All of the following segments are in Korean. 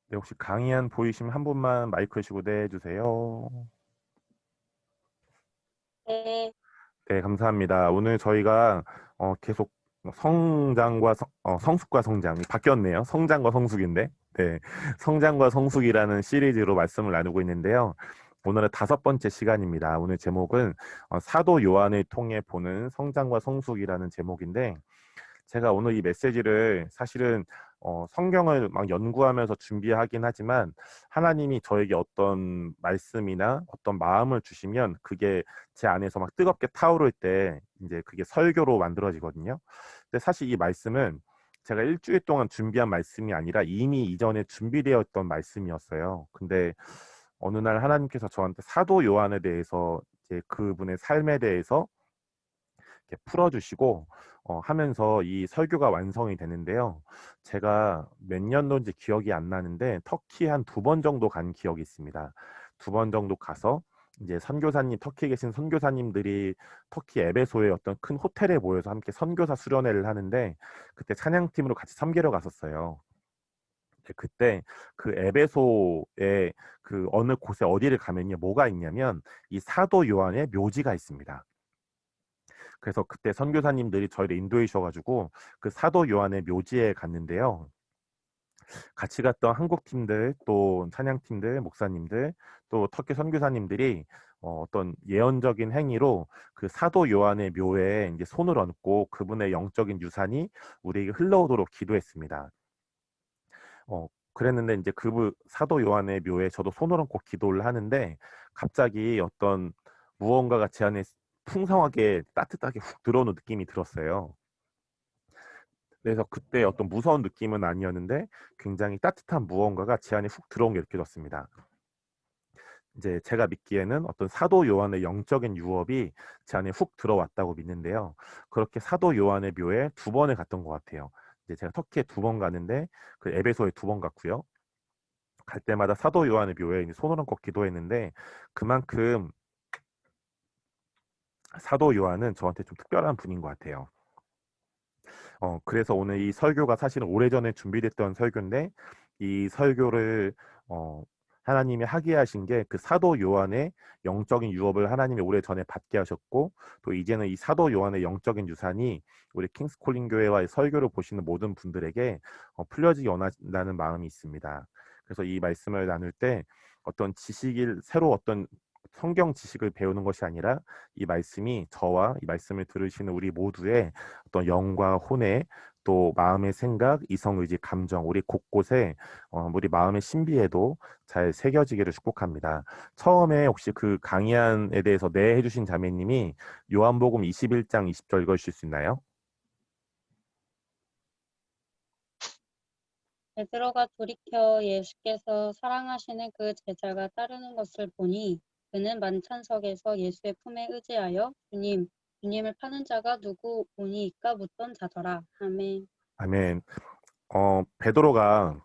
네, 혹시 강의안 보이시면 한 분만 마이크 켜시고 네 해주세요. 네, 네, 감사합니다. 오늘 저희가 계속 성장과 성숙과 성장이 바뀌었네요. 성장과 성숙인데, 네, 성장과 성숙이라는 시리즈로 말씀을 나누고 있는데요. 오늘은 다섯 번째 시간입니다. 오늘 제목은 사도 요한을 통해 보는 성장과 성숙이라는 제목인데, 제가 오늘 이 메시지를 사실은 성경을 막 연구하면서 준비하긴 하지만 하나님이 저에게 어떤 말씀이나 어떤 마음을 주시면 그게 제 안에서 막 뜨겁게 타오를 때 이제 그게 설교로 만들어지거든요. 근데 사실 이 말씀은 제가 일주일 동안 준비한 말씀이 아니라 이미 이전에 준비되어 있던 말씀이었어요. 근데 어느 날 하나님께서 저한테 사도 요한에 대해서 이제 그분의 삶에 대해서 이렇게 풀어주시고 하면서 이 설교가 완성이 되는데요. 제가 몇 년도인지 기억이 안 나는데 터키 한 두 번 정도 간 기억이 있습니다. 두 번 정도 가서 이제 선교사님, 터키에 계신 선교사님들이 터키 에베소의 어떤 큰 호텔에 모여서 함께 선교사 수련회를 하는데 그때 찬양팀으로 같이 섬기러 갔었어요. 그때 그 에베소의 그 어느 곳에 어디를 가면요 뭐가 있냐면 이 사도 요한의 묘지가 있습니다. 그래서 그때 선교사님들이 저희를 인도해 주셔가지고 그 사도 요한의 묘지에 갔는데요. 같이 갔던 한국 팀들, 또 찬양 팀들, 목사님들, 또 터키 선교사님들이 어떤 예언적인 행위로 그 사도 요한의 묘에 이제 손을 얹고 그분의 영적인 유산이 우리에게 흘러오도록 기도했습니다. 그랬는데 이제 그 사도 요한의 묘에 저도 손을 얹고 기도를 하는데 갑자기 어떤 무언가가 제 안에 풍성하게 따뜻하게 훅 들어오는 느낌이 들었어요. 그래서 그때 어떤 무서운 느낌은 아니었는데 굉장히 따뜻한 무언가가 제 안에 훅 들어온 게 느껴졌습니다. 이제 제가 믿기에는 어떤 사도 요한의 영적인 유업이 제 안에 훅 들어왔다고 믿는데요. 그렇게 사도 요한의 묘에 두 번을 갔던 것 같아요. 이제 제가 터키에 두 번 가는데 그 에베소에 두 번 갔고요. 갈 때마다 사도 요한의 묘에 이제 손을 얹고 기도했는데 그만큼 사도 요한은 저한테 좀 특별한 분인 것 같아요. 그래서 오늘 이 설교가 사실은 오래전에 준비됐던 설교인데 이 설교를 어, 하나님이 하게 하신 게 그 사도 요한의 영적인 유업을 하나님이 오래전에 받게 하셨고 또 이제는 이 사도 요한의 영적인 유산이 우리 킹스콜링 교회와의 설교를 보시는 모든 분들에게 풀려지기 원한다는 마음이 있습니다. 그래서 이 말씀을 나눌 때 어떤 지식을 새로 어떤 성경 지식을 배우는 것이 아니라 이 말씀이 저와 이 말씀을 들으시는 우리 모두의 어떤 영과 혼의 또 마음의 생각, 이성, 의지, 감정 우리 곳곳에 우리 마음의 신비에도 잘 새겨지기를 축복합니다. 처음에 혹시 그 강의안에 대해서 네 해주신 자매님이 요한복음 21장 20절 읽어주실 수 있나요? 베드로가 돌이켜 예수께서 사랑하시는 그 제자가 따르는 것을 보니 그는 만찬석에서 예수의 품에 의지하여 주님을 파는 자가 누구오니이까 묻던 자더라. 아멘. 아멘. 베드로가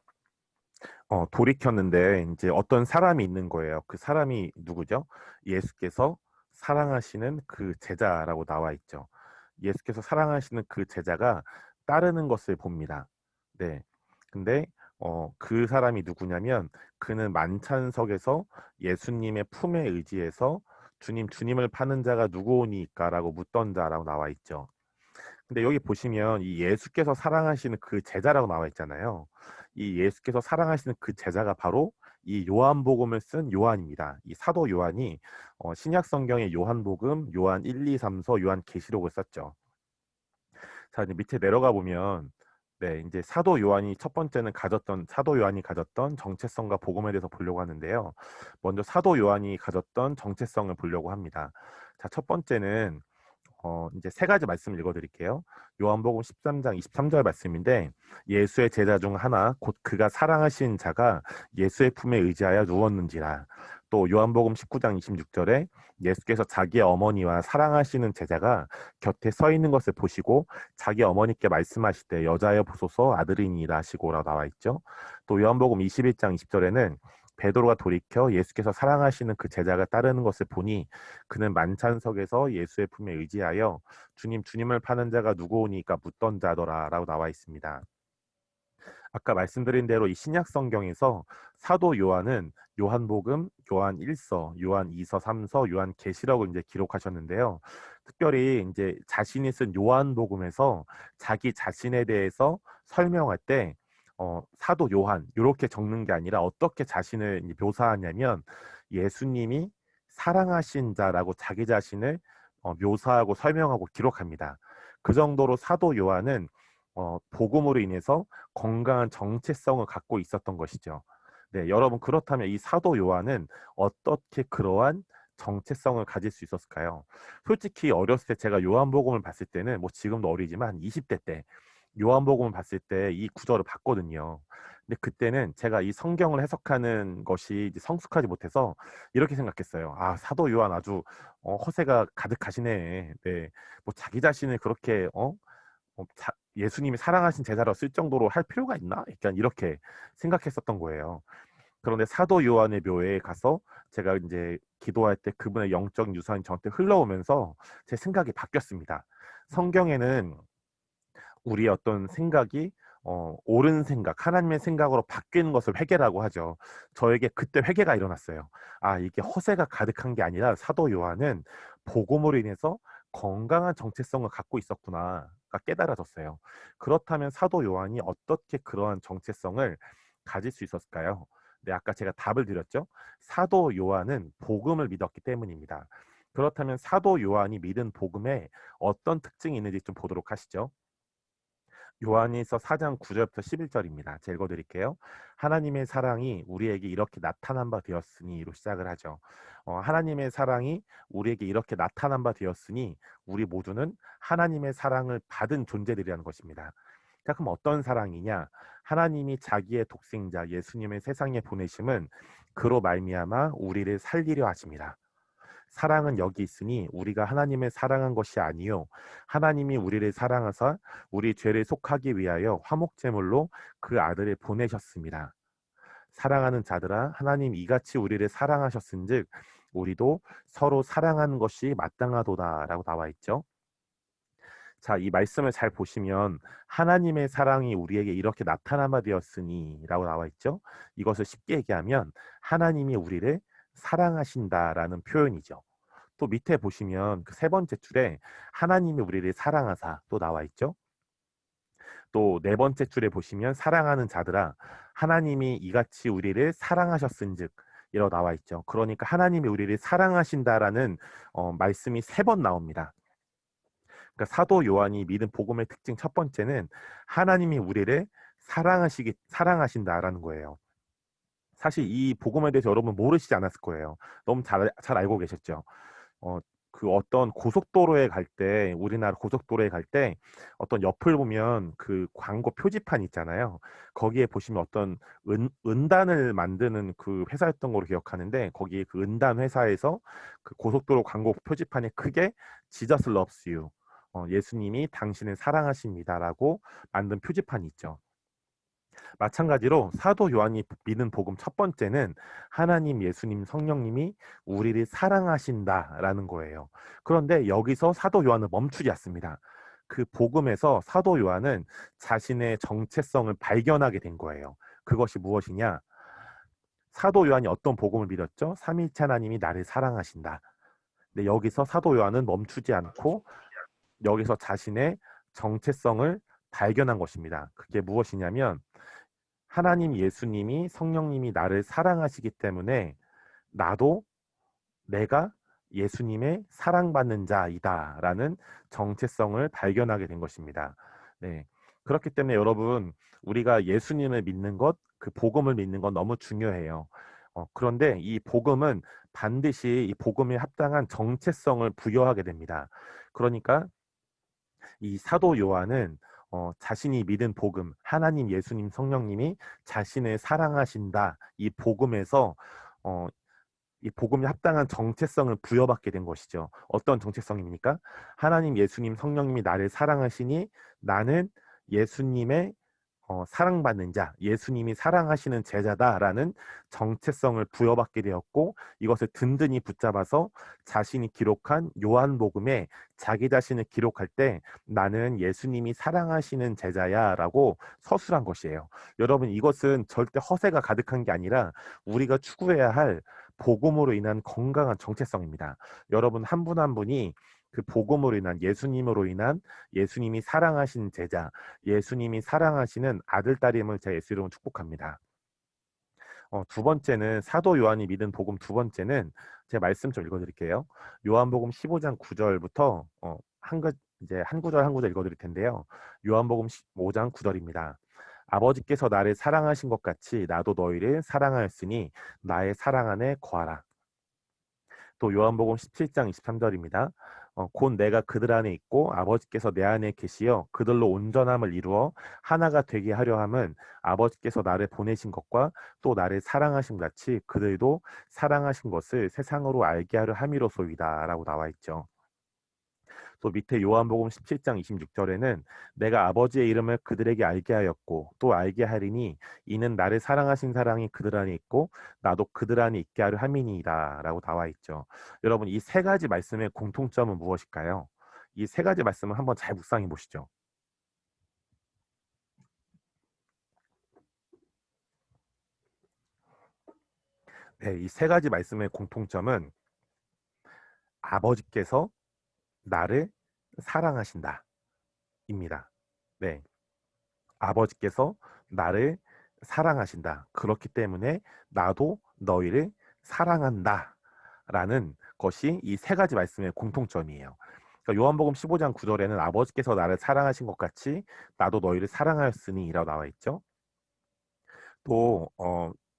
돌이켰는데 이제 어떤 사람이 있는 거예요. 그 사람이 누구죠? 예수께서 사랑하시는 그 제자라고 나와 있죠. 예수께서 사랑하시는 그 제자가 따르는 것을 봅니다. 네. 근데 그 사람이 누구냐면 그는 만찬석에서 예수님의 품에 의지해서 주님을 파는 자가 누구오니까라고 묻던 자라고 나와 있죠. 근데 여기 보시면 이 예수께서 사랑하시는 그 제자라고 나와 있잖아요. 이 예수께서 사랑하시는 그 제자가 바로 이 요한복음을 쓴 요한입니다. 이 사도 요한이 신약 성경의 요한복음, 요한 1, 2, 3서, 요한 계시록을 썼죠. 자, 이제 밑에 내려가 보면 네, 이제 사도 요한이 첫 번째는 가졌던 사도 요한이 가졌던 정체성과 복음에 대해서 보려고 하는데요. 먼저 사도 요한이 가졌던 정체성을 보려고 합니다. 자, 첫 번째는 이제 세 가지 말씀 읽어드릴게요. 요한복음 13장 23절 말씀인데 예수의 제자 중 하나 곧 그가 사랑하신 자가 예수의 품에 의지하여 누웠는지라. 또 요한복음 19장 26절에 예수께서 자기의 어머니와 사랑하시는 제자가 곁에 서 있는 것을 보시고 자기 어머니께 말씀하시되 여자여 보소서 아들이니라 하시고라고 나와 있죠. 또 요한복음 21장 20절에는 베드로가 돌이켜 예수께서 사랑하시는 그 제자가 따르는 것을 보니 그는 만찬석에서 예수의 품에 의지하여 주님을 파는 자가 누구오니까 묻던 자더라라고 나와 있습니다. 아까 말씀드린 대로 이 신약 성경에서 사도 요한은 요한복음, 요한 1서, 요한 2서, 3서, 요한 계시록을 이제 기록하셨는데요. 특별히 이제 자신이 쓴 요한복음에서 자기 자신에 대해서 설명할 때 사도 요한 이렇게 적는 게 아니라 어떻게 자신을 이제 묘사하냐면 예수님이 사랑하신 자라고 자기 자신을 묘사하고 설명하고 기록합니다. 그 정도로 사도 요한은 복음으로 인해서 건강한 정체성을 갖고 있었던 것이죠. 네, 여러분 그렇다면 이 사도 요한은 어떻게 그러한 정체성을 가질 수 있었을까요? 솔직히 어렸을 때 제가 요한복음을 봤을 때는 뭐 지금도 어리지만 20대 때 요한복음을 봤을 때 이 구절을 봤거든요. 근데 그때는 제가 이 성경을 해석하는 것이 이제 성숙하지 못해서 이렇게 생각했어요. 아, 사도 요한 아주 허세가 가득하시네. 네, 뭐 자기 자신을 그렇게 예수님이 사랑하신 제자로 쓸 정도로 할 필요가 있나? 약간 이렇게 생각했었던 거예요. 그런데 사도 요한의 묘에 가서 제가 이제 기도할 때 그분의 영적 유산이 저한테 흘러오면서 제 생각이 바뀌었습니다. 성경에는 우리의 어떤 생각이 옳은 생각, 하나님의 생각으로 바뀌는 것을 회개라고 하죠. 저에게 그때 회개가 일어났어요. 아, 이게 허세가 가득한 게 아니라 사도 요한은 복음으로 인해서 건강한 정체성을 갖고 있었구나가 깨달아졌어요. 그렇다면 사도 요한이 어떻게 그러한 정체성을 가질 수 있었을까요? 네, 아까 제가 답을 드렸죠. 사도 요한은 복음을 믿었기 때문입니다. 그렇다면 사도 요한이 믿은 복음에 어떤 특징이 있는지 좀 보도록 하시죠. 요한일서 4장 9절부터 11절입니다. 제가 읽어드릴게요. 하나님의 사랑이 우리에게 이렇게 나타난 바 되었으니로 시작을 하죠. 하나님의 사랑이 우리에게 이렇게 나타난 바 되었으니 우리 모두는 하나님의 사랑을 받은 존재들이라는 것입니다. 자, 그럼 어떤 사랑이냐? 하나님이 자기의 독생자 예수님을 세상에 보내심은 그로 말미암아 우리를 살리려 하십니다. 사랑은 여기 있으니 우리가 하나님을 사랑한 것이 아니요 하나님이 우리를 사랑하사 우리 죄를 속하기 위하여 화목제물로 그 아들을 보내셨습니다. 사랑하는 자들아 하나님 이같이 우리를 사랑하셨은즉 우리도 서로 사랑하는 것이 마땅하도다라고 나와 있죠. 자, 이 말씀을 잘 보시면 하나님의 사랑이 우리에게 이렇게 나타나마 되었으니라고 나와 있죠. 이것을 쉽게 얘기하면 하나님이 우리를 사랑하신다라는 표현이죠. 또 밑에 보시면 그 세 번째 줄에 하나님이 우리를 사랑하사 또 나와 있죠. 또 네 번째 줄에 보시면 사랑하는 자들아 하나님이 이같이 우리를 사랑하셨은즉 이라고 나와 있죠. 그러니까 하나님이 우리를 사랑하신다라는 말씀이 세 번 나옵니다. 그러니까 사도 요한이 믿은 복음의 특징 첫 번째는 하나님이 우리를 사랑하신다라는 거예요. 사실 이 복음에 대해서 여러분 모르시지 않았을 거예요. 너무 잘 알고 계셨죠. 어, 그 어떤 고속도로에 갈 때, 우리나라 고속도로에 갈 때 어떤 옆을 보면 그 광고 표지판 있잖아요. 거기에 보시면 어떤 은단을 만드는 그 회사였던 걸로 기억하는데 거기 그 은단 회사에서 그 고속도로 광고 표지판에 크게 Jesus loves you. 예수님이 당신을 사랑하십니다라고 만든 표지판이 있죠. 마찬가지로 사도 요한이 믿는 복음 첫 번째는 하나님, 예수님, 성령님이 우리를 사랑하신다라는 거예요. 그런데 여기서 사도 요한은 멈추지 않습니다. 그 복음에서 사도 요한은 자신의 정체성을 발견하게 된 거예요. 그것이 무엇이냐? 사도 요한이 어떤 복음을 믿었죠? 삼위일체 하나님이 나를 사랑하신다. 근데 여기서 사도 요한은 멈추지 않고 여기서 자신의 정체성을 발견한 것입니다. 그게 무엇이냐면 하나님 예수님이 성령님이 나를 사랑하시기 때문에 나도 내가 예수님의 사랑받는 자이다라는 정체성을 발견하게 된 것입니다. 네. 그렇기 때문에 여러분 우리가 예수님을 믿는 것, 그 복음을 믿는 건 너무 중요해요. 그런데 이 복음은 반드시 이 복음에 합당한 정체성을 부여하게 됩니다. 그러니까 이 사도 요한은 자신이 믿은 복음, 하나님, 예수님, 성령님이 자신을 사랑하신다. 이 복음에서 어, 이 복음에 합당한 정체성을 부여받게 된 것이죠. 어떤 정체성입니까? 하나님, 예수님, 성령님이 나를 사랑하시니 나는 예수님의 사랑받는 자, 예수님이 사랑하시는 제자다라는 정체성을 부여받게 되었고 이것을 든든히 붙잡아서 자신이 기록한 요한복음에 자기 자신을 기록할 때 나는 예수님이 사랑하시는 제자야라고 서술한 것이에요. 여러분 이것은 절대 허세가 가득한 게 아니라 우리가 추구해야 할 복음으로 인한 건강한 정체성입니다. 여러분 한 분 한 분이 그 복음으로 인한 예수님으로 인한 예수님이 사랑하신 제자, 예수님이 사랑하시는 아들, 딸임을 제 예수 이름으로 축복합니다. 두 번째는 사도 요한이 믿은 복음 두 번째는 제 말씀 좀 읽어드릴게요. 요한복음 15장 9절부터 이제 한 구절 한 구절 읽어드릴 텐데요. 요한복음 15장 9절입니다. 아버지께서 나를 사랑하신 것 같이 나도 너희를 사랑하였으니 나의 사랑 안에 거하라. 또 요한복음 17장 23절입니다. 곧 내가 그들 안에 있고 아버지께서 내 안에 계시어 그들로 온전함을 이루어 하나가 되게 하려 함은 아버지께서 나를 보내신 것과 또 나를 사랑하신 같이 그들도 사랑하신 것을 세상으로 알게 하려 함이로소이다 라고 나와 있죠. 또 밑에 요한복음 17장 26절에는 내가 아버지의 이름을 그들에게 알게 하였고 또 알게 하리니 이는 나를 사랑하신 사랑이 그들 안에 있고 나도 그들 안에 있게 하려 함이니이다 라고 나와 있죠. 여러분 이 세 가지 말씀의 공통점은 무엇일까요? 이 세 가지 말씀을 한번 잘 묵상해 보시죠. 네, 이 세 가지 말씀의 공통점은 아버지께서 나를 사랑하신다 입니다. 네. 아버지께서 나를 사랑하신다. 그렇기 때문에 나도 너희를 사랑한다. 라는 것이 이 세 가지 말씀의 공통점이에요. 그러니까 요한복음 15장 9절에는 아버지께서 나를 사랑하신 것 같이 나도 너희를 사랑하였으니 라고 나와 있죠. 또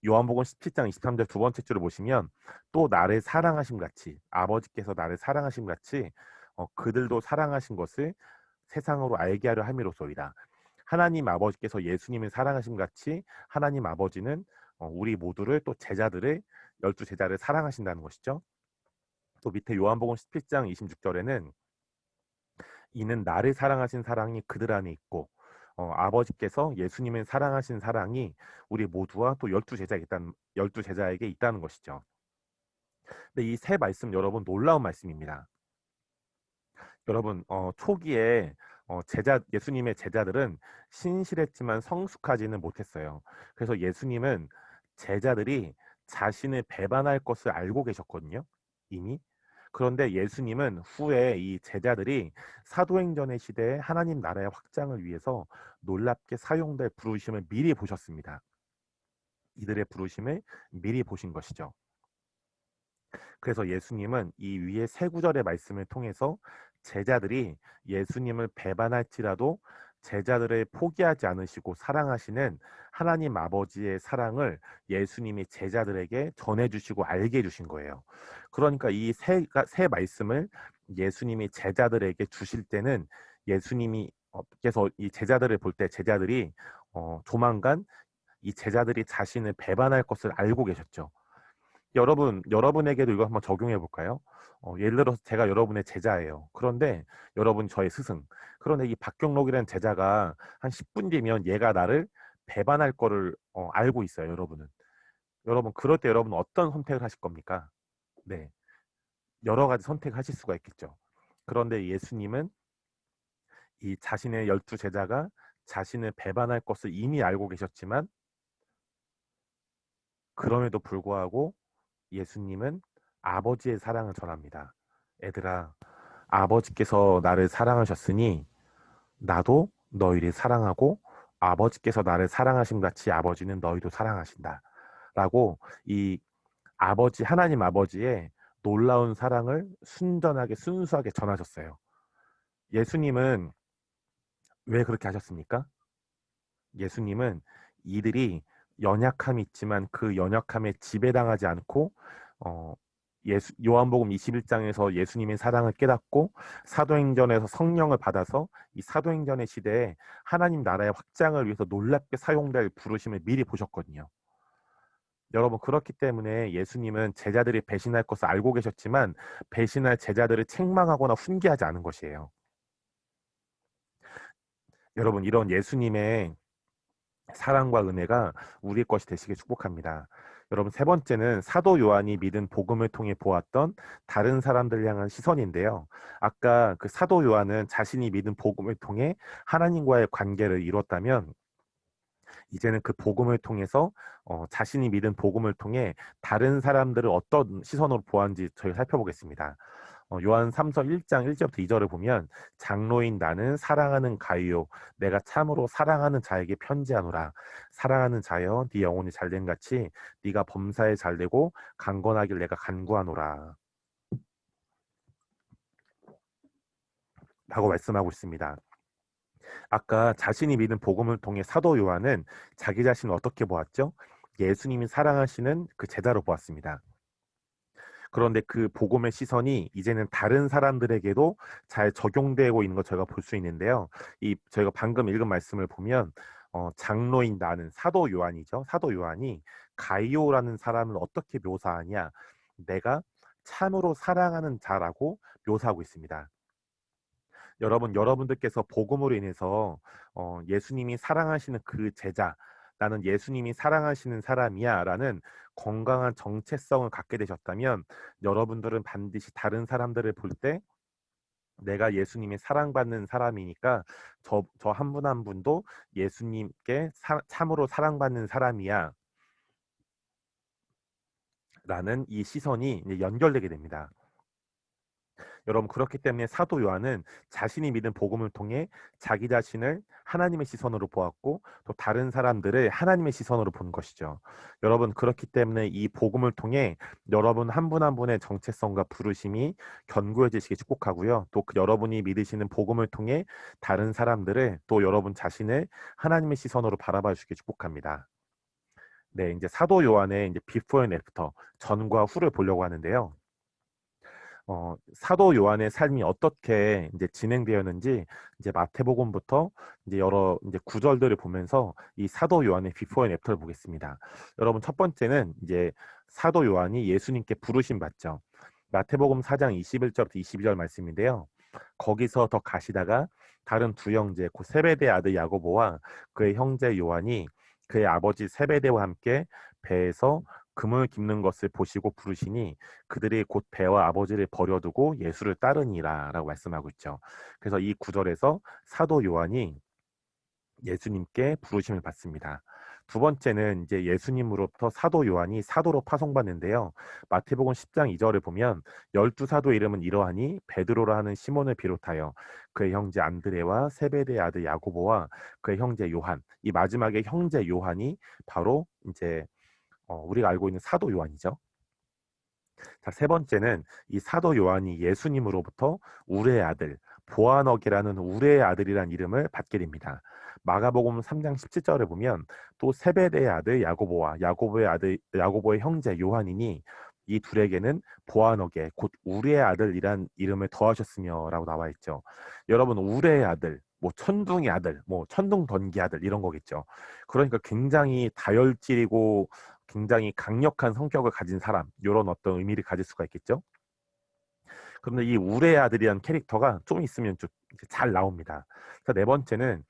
요한복음 17장 23절 두 번째 줄을 보시면 또 나를 사랑하심 같이 아버지께서 나를 사랑하심 같이 그들도 사랑하신 것을 세상으로 알게 하려 함이로소이다. 하나님 아버지께서 예수님을 사랑하심 같이 하나님 아버지는 우리 모두를 또 제자들을 열두 제자를 사랑하신다는 것이죠. 또 밑에 요한복음 17장 26절에는 이는 나를 사랑하신 사랑이 그들 안에 있고 아버지께서 예수님을 사랑하신 사랑이 우리 모두와 또 열두 제자에게 있다는 것이죠. 근데 이 세 말씀 여러분 놀라운 말씀입니다. 여러분 초기에 예수님의 제자들은 신실했지만 성숙하지는 못했어요. 그래서 예수님은 제자들이 자신을 배반할 것을 알고 계셨거든요. 이미. 그런데 예수님은 후에 이 제자들이 사도행전의 시대에 하나님 나라의 확장을 위해서 놀랍게 사용될 부르심을 미리 보셨습니다. 이들의 부르심을 미리 보신 것이죠. 그래서 예수님은 이 위에 세 구절의 말씀을 통해서 제자들이 예수님을 배반할지라도 제자들을 포기하지 않으시고 사랑하시는 하나님 아버지의 사랑을 예수님이 제자들에게 전해주시고 알게 해주신 거예요. 그러니까 이 세 말씀을 예수님이 제자들에게 주실 때는 예수님이 께서 이 제자들을 볼 때 제자들이 조만간 이 제자들이 자신을 배반할 것을 알고 계셨죠. 여러분에게도 이거 한번 적용해 볼까요? 예를 들어서 제가 여러분의 제자예요. 그런데 여러분 저의 스승. 그런데 이 박경록이라는 제자가 한 10분 뒤면 얘가 나를 배반할 거를 알고 있어요, 여러분은. 여러분, 그럴 때 여러분 어떤 선택을 하실 겁니까? 네. 여러 가지 선택하실 수가 있겠죠. 그런데 예수님은 이 자신의 열두 제자가 자신을 배반할 것을 이미 알고 계셨지만 그럼에도 불구하고 예수님은 아버지의 사랑을 전합니다. 애들아, 아버지께서 나를 사랑하셨으니 나도 너희를 사랑하고 아버지께서 나를 사랑하신 같이 아버지는 너희도 사랑하신다. 라고 이 하나님 아버지의 놀라운 사랑을 순전하게 순수하게 전하셨어요. 예수님은 왜 그렇게 하셨습니까? 예수님은 이들이 연약함이 있지만 그 연약함에 지배당하지 않고 어, 요한복음 21장에서 예수님의 사랑을 깨닫고 사도행전에서 성령을 받아서 이 사도행전의 시대에 하나님 나라의 확장을 위해서 놀랍게 사용될 부르심을 미리 보셨거든요. 여러분 그렇기 때문에 예수님은 제자들이 배신할 것을 알고 계셨지만 배신할 제자들을 책망하거나 훈계하지 않은 것이에요. 여러분 이런 예수님의 사랑과 은혜가 우리의 것이 되시길 축복합니다. 여러분, 세 번째는 사도 요한이 믿은 복음을 통해 보았던 다른 사람들 향한 시선인데요. 아까 그 사도 요한은 자신이 믿은 복음을 통해 하나님과의 관계를 이뤘다면, 이제는 그 복음을 통해서 자신이 믿은 복음을 통해 다른 사람들을 어떤 시선으로 보았는지 저희 살펴보겠습니다. 요한 3서 1장 1절부터 2절을 보면, 장로인 나는 사랑하는 가이요 내가 참으로 사랑하는 자에게 편지하노라. 사랑하는 자여 네 영혼이 잘된 같이 네가 범사에 잘되고 강건하길 내가 간구하노라 라고 말씀하고 있습니다. 아까 자신이 믿은 복음을 통해 사도 요한은 자기 자신을 어떻게 보았죠? 예수님이 사랑하시는 그 제자로 보았습니다. 그런데 그 복음의 시선이 이제는 다른 사람들에게도 잘 적용되고 있는 걸 저희가 볼 수 있는데요. 이 저희가 방금 읽은 말씀을 보면, 장로인 나는 사도 요한이죠. 사도 요한이 가이오라는 사람을 어떻게 묘사하냐? 내가 참으로 사랑하는 자라고 묘사하고 있습니다. 여러분들께서 복음으로 인해서 예수님이 사랑하시는 그 제자, 나는 예수님이 사랑하시는 사람이야라는 건강한 정체성을 갖게 되셨다면, 여러분들은 반드시 다른 사람들을 볼 때 내가 예수님이 사랑받는 사람이니까 저 한 분 한 분도 예수님께 참으로 사랑받는 사람이야 라는 이 시선이 이제 연결되게 됩니다. 여러분, 그렇기 때문에 사도 요한은 자신이 믿은 복음을 통해 자기 자신을 하나님의 시선으로 보았고, 또 다른 사람들을 하나님의 시선으로 본 것이죠. 여러분, 그렇기 때문에 이 복음을 통해 여러분 한 분 한 분의 정체성과 부르심이 견고해지시기 축복하고요. 또 그 여러분이 믿으시는 복음을 통해 다른 사람들을, 또 여러분 자신을 하나님의 시선으로 바라봐 주시기 축복합니다. 네, 이제 사도 요한의 이제 비포 앤 애프터, 전과 후를 보려고 하는데요. 사도 요한의 삶이 어떻게 이제 진행되었는지, 이제 마태복음부터 이제 여러 이제 구절들을 보면서 이 사도 요한의 비포 앤 애프터를 보겠습니다. 여러분, 첫 번째는 이제 사도 요한이 예수님께 부르심 받죠. 마태복음 4장 21절부터 22절 말씀인데요. 거기서 더 가시다가 다른 두 형제 곧 세베대의 아들 야고보와 그의 형제 요한이 그의 아버지 세베대와 함께 배에서 금을 깁는 것을 보시고 부르시니 그들이 곧 배와 아버지를 버려두고 예수를 따르니라라고 말씀하고 있죠. 그래서 이 구절에서 사도 요한이 예수님께 부르심을 받습니다. 두 번째는 이제 예수님으로부터 사도 요한이 사도로 파송받는데요. 마태복음 10장 2절을 보면, 12사도 이름은 이러하니 베드로라 하는 시몬을 비롯하여 그의 형제 안드레와 세베대의 아들 야고보와 그의 형제 요한, 이 마지막에 형제 요한이 바로 이제 우리가 알고 있는 사도 요한이죠. 자, 세 번째는 이 사도 요한이 예수님으로부터 우레의 아들, 보아너게라는 우레의 아들이란 이름을 받게 됩니다. 마가복음 3장 17절을 보면, 또 세베대의 아들 야고보와 야고보의 형제 요한이니 이 둘에게는 보아너게 곧 우레의 아들이란 이름을 더하셨으며라고 나와 있죠. 여러분, 우레의 아들, 뭐 천둥의 아들, 뭐 천둥번개 아들 이런 거겠죠. 그러니까 굉장히 다혈질이고 굉장히 강력한 성격을 가진 사람, 이런 어떤 의미를 가질 수가 있겠죠. 그런데 이 우레의 아들이라는 캐릭터가 좀 있으면 좀 이제 잘 나옵니다. 그래서 네 번째는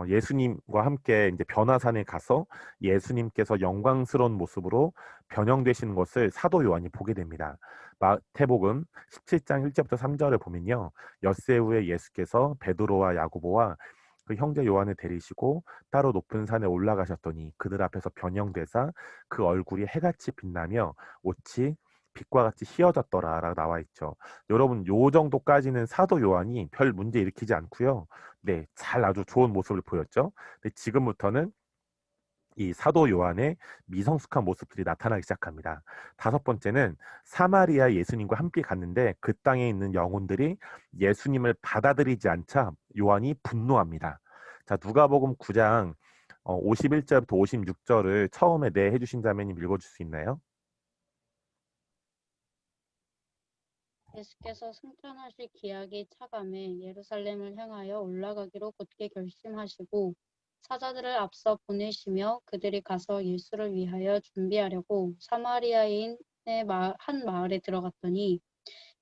예수님과 함께 이제 변화산에 가서 예수님께서 영광스러운 모습으로 변형되시는 것을 사도 요한이 보게 됩니다. 마태복음 17장 1절부터 3절을 보면요. 엿새 후에 예수께서 베드로와 야고보와 그 형제 요한을 데리시고 따로 높은 산에 올라가셨더니 그들 앞에서 변형되사 그 얼굴이 해같이 빛나며 옷이 빛과 같이 휘어졌더라라고 나와 있죠. 여러분, 요 정도까지는 사도 요한이 별 문제 일으키지 않고요. 네, 잘 아주 좋은 모습을 보였죠. 근데 지금부터는 이 사도 요한의 미성숙한 모습들이 나타나기 시작합니다. 다섯 번째는 사마리아 예수님과 함께 갔는데 그 땅에 있는 영혼들이 예수님을 받아들이지 않자 요한이 분노합니다. 자, 누가복음 9장 51절부터 56절을 처음에 네 해주신 자매님 읽어줄 수 있나요? 예수께서 승천하실 기약이 차감해 예루살렘을 향하여 올라가기로 곧게 결심하시고 사자들을 앞서 보내시며 그들이 가서 예수를 위하여 준비하려고 사마리아인의 한 마을에 들어갔더니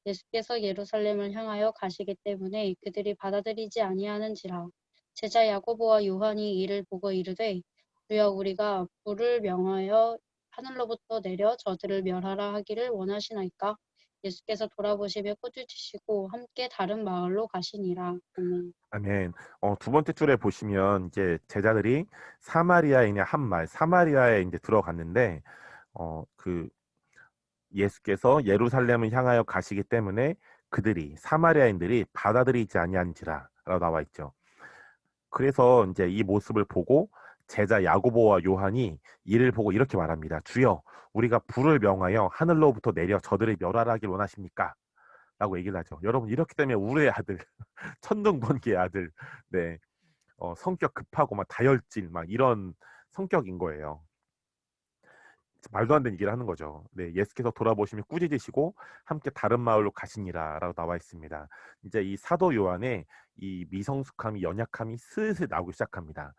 예수께서 예루살렘을 향하여 가시기 때문에 그들이 받아들이지 아니하는지라. 제자 야고보와 요한이 이를 보고 이르되 주여 우리가 불을 명하여 하늘로부터 내려 저들을 멸하라 하기를 원하시나이까? 예수께서 돌아보시며 꾸짖으시고 함께 다른 마을로 가시니라. 아멘. 아멘. 두 번째 줄에 보시면 이제 제자들이 사마리아인의 한 말, 사마리아에 이제 들어갔는데 그 예수께서 예루살렘을 향하여 가시기 때문에 그들이 사마리아인들이 받아들이지 아니한지라라고 나와 있죠. 그래서 이제 이 모습을 보고 제자 야고보와 요한이 이를 보고 이렇게 말합니다. 주여, 우리가 불을 명하여 하늘로부터 내려 저들을 멸하라길 원하십니까? 라고 얘기를 하죠. 여러분, 이렇기 때문에 우리의 아들, 천둥번개의 아들, 네, 성격 급하고 막 다혈질 막 이런 성격인 거예요. 말도 안 되는 얘기를 하는 거죠. 네, 예수께서 돌아보시며 꾸짖으시고 함께 다른 마을로 가시니라라고 나와 있습니다. 이제 이 사도 요한의 이 미성숙함이 연약함이 슬슬 나오기 시작합니다.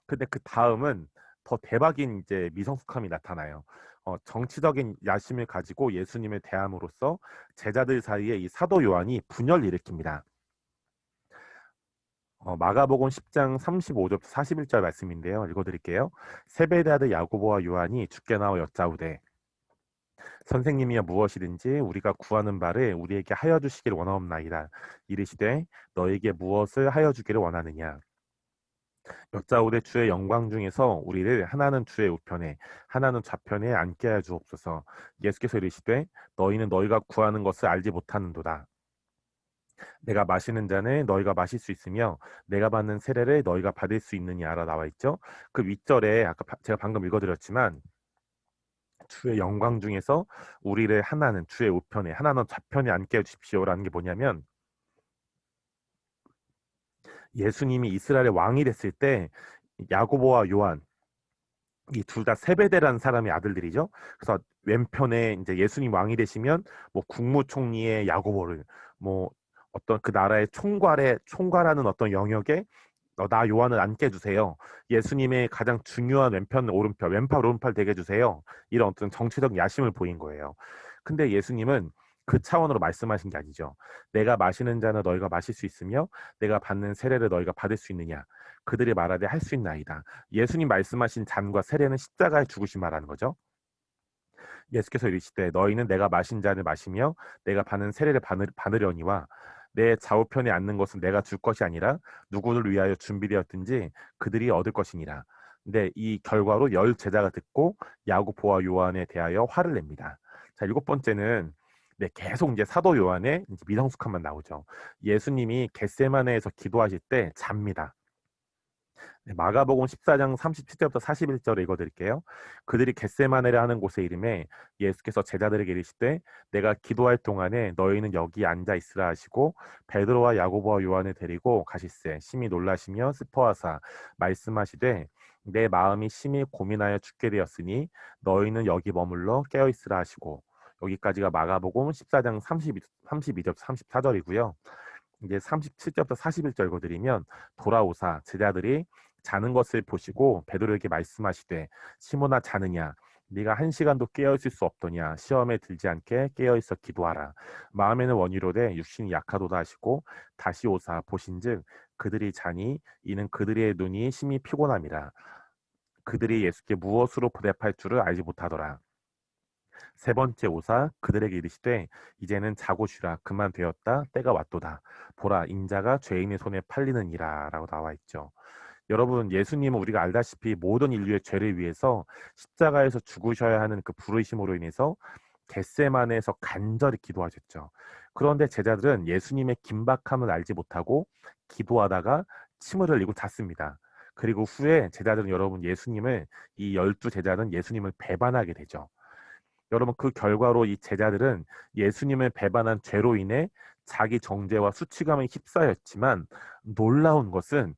근데 그 다음은 더 대박인 이제 미성숙함이 나타나요. 정치적인 야심을 가지고 예수님을 대함으로써 제자들 사이에 이 사도 요한이 분열을 일으킵니다. 마가복음 10장 35절부터 41절 말씀인데요. 읽어드릴게요. 세베대 아들 야고보와 요한이 주께 나와 여짜오되 선생님이여 무엇이든지 우리가 구하는 바를 우리에게 하여 주시기를 원하옵나이다. 이르시되 너에게 무엇을 하여 주기를 원하느냐. 여짜오되 주의 영광 중에서 우리를 하나는 주의 우편에 하나는 좌편에 앉게 하여 주옵소서. 예수께서 이르시되 너희는 너희가 구하는 것을 알지 못하는도다. 내가 마시는 잔을 너희가 마실 수 있으며 내가 받는 세례를 너희가 받을 수 있느냐라 나와 있죠. 그 윗절에 아까 제가 방금 읽어드렸지만 주의 영광 중에서 우리를 하나는 주의 우편에 하나는 좌편에 앉게 해주십시오라는 게 뭐냐면 예수님이 이스라엘의 왕이 됐을 때 야고보와 요한 이 둘 다 세베대라는 사람의 아들들이죠. 그래서 왼편에 이제 예수님 왕이 되시면 뭐 국무총리의 야고보를 뭐 어떤 그 나라의 총괄하는 어떤 영역에 나 요한을 앉게 해주세요. 예수님의 가장 중요한 왼편 오른팔 왼팔 오른팔 되게 해주세요. 이런 어떤 정치적 야심을 보인 거예요. 근데 예수님은 그 차원으로 말씀하신 게 아니죠. 내가 마시는 잔을 너희가 마실 수 있으며 내가 받는 세례를 너희가 받을 수 있느냐. 그들이 말하되 할 수 있나이다. 예수님 말씀하신 잔과 세례는 십자가에 죽으신 말하는 거죠. 예수께서 이르시되 너희는 내가 마신 잔을 마시며 내가 받는 세례를 받으려니와 내 좌우편에 앉는 것은 내가 줄 것이 아니라 누구를 위하여 준비되었든지 그들이 얻을 것이니라. 근데 이 결과로 열 제자가 듣고 야고보와 요한에 대하여 화를 냅니다. 자, 일곱 번째는 네, 계속 이제 사도 요한의 이제 미성숙함만 나오죠. 예수님이 겟세마네에서 기도하실 때 잡니다. 네, 마가복음 14장 37절부터 41절을 읽어드릴게요. 그들이 겟세마네라 하는 곳에 이름에 예수께서 제자들에게 이르시되 내가 기도할 동안에 너희는 여기 앉아 있으라 하시고 베드로와 야고보와 요한을 데리고 가실세 심히 놀라시며 슬퍼하사 말씀하시되 내 마음이 심히 고민하여 죽게 되었으니 너희는 여기 머물러 깨어 있으라 하시고 여기까지가 마가복음 14장 32절부터 34절이고요. 이제 37절부터 41절 읽어드리면 돌아오사 제자들이 자는 것을 보시고 베드로에게 말씀하시되 시몬아 자느냐 네가 한 시간도 깨어 있을 수 없더냐 시험에 들지 않게 깨어 있어 기도하라 마음에는 원이로되 육신이 약하도다 하시고 다시 오사 보신즉 그들이 자니 이는 그들의 눈이 심히 피곤함이라 그들이 예수께 무엇으로 보답할 줄을 알지 못하더라. 세 번째 오사 그들에게 이르시되 이제는 자고 쉬라 그만 되었다 때가 왔도다 보라 인자가 죄인의 손에 팔리느니라 라고 나와 있죠. 여러분 예수님은 우리가 알다시피 모든 인류의 죄를 위해서 십자가에서 죽으셔야 하는 그 부르심으로 인해서 겟세마네에서 간절히 기도하셨죠. 그런데 제자들은 예수님의 긴박함을 알지 못하고 기도하다가 침을 흘리고 잤습니다. 그리고 후에 제자들은 여러분 예수님을 이 12제자는 예수님을 배반하게 되죠. 여러분 그 결과로 이 제자들은 예수님을 배반한 죄로 인해 자기 정죄와 수치감에 휩싸였지만 놀라운 것은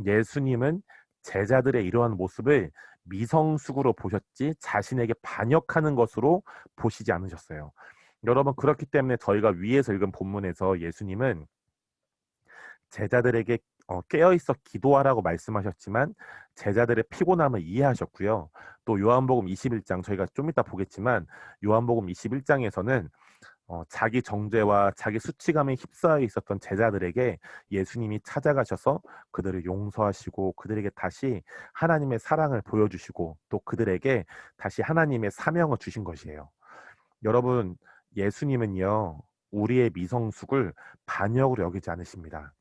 예수님은 제자들의 이러한 모습을 미성숙으로 보셨지 자신에게 반역하는 것으로 보시지 않으셨어요. 여러분 그렇기 때문에 저희가 위에서 읽은 본문에서 예수님은 제자들에게 깨어있어 기도하라고 말씀하셨지만 제자들의 피곤함을 이해하셨고요. 또 요한복음 21장 저희가 좀 이따 보겠지만 요한복음 21장에서는 자기 정죄와 자기 수치감에 휩싸여 있었던 제자들에게 예수님이 찾아가셔서 그들을 용서하시고 그들에게 다시 하나님의 사랑을 보여주시고 또 그들에게 다시 하나님의 사명을 주신 것이에요. 여러분, 예수님은요, 우리의 미성숙을 반역으로 여기지 않으십니다.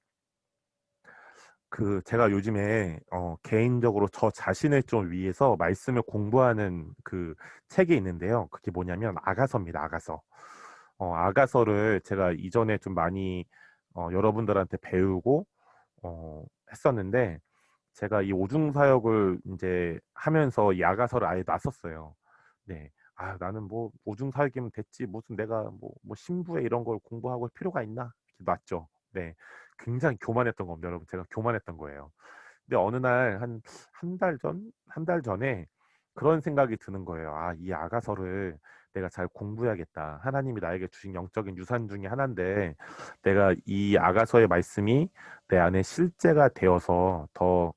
제가 요즘에 개인적으로 저 자신을 좀 위해서 말씀을 공부하는 그 책이 있는데요. 그게 뭐냐면 아가서입니다. 아가서. 아가서를 제가 이전에 좀 많이 여러분들한테 배우고 했었는데 제가 이 오중 사역을 이제 하면서 이 아가서를 아예 놨었어요. 네. 아, 나는 뭐 오중 사역이면 됐지. 무슨 내가 뭐 신부에 이런 걸 공부하고 할 필요가 있나? 이렇게 놨죠. 네. 굉장히 교만했던 겁니다, 여러분. 제가 교만했던 거예요. 근데 어느 날 한 달 전, 한 달 전에 그런 생각이 드는 거예요. 아, 이 아가서를 내가 잘 공부해야겠다. 하나님이 나에게 주신 영적인 유산 중에 하나인데 내가 이 아가서의 말씀이 내 안에 실제가 되어서 더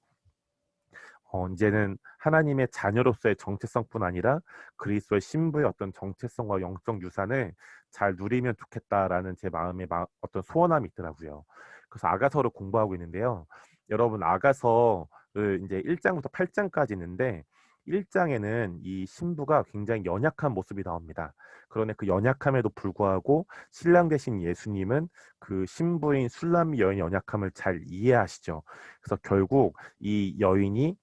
이제는 하나님의 자녀로서의 정체성뿐 아니라 그리스도의 신부의 어떤 정체성과 영적 유산을 잘 누리면 좋겠다라는 제 마음에 어떤 소원함이 있더라고요. 그래서 아가서를 공부하고 있는데요. 여러분 아가서를 이제 1장부터 8장까지 있는데 1장에는 이 신부가 굉장히 연약한 모습이 나옵니다. 그런데 그 연약함에도 불구하고 신랑 되신 예수님은 그 신부인 술람미 여인의 연약함을 잘 이해하시죠. 그래서 결국 이 여인이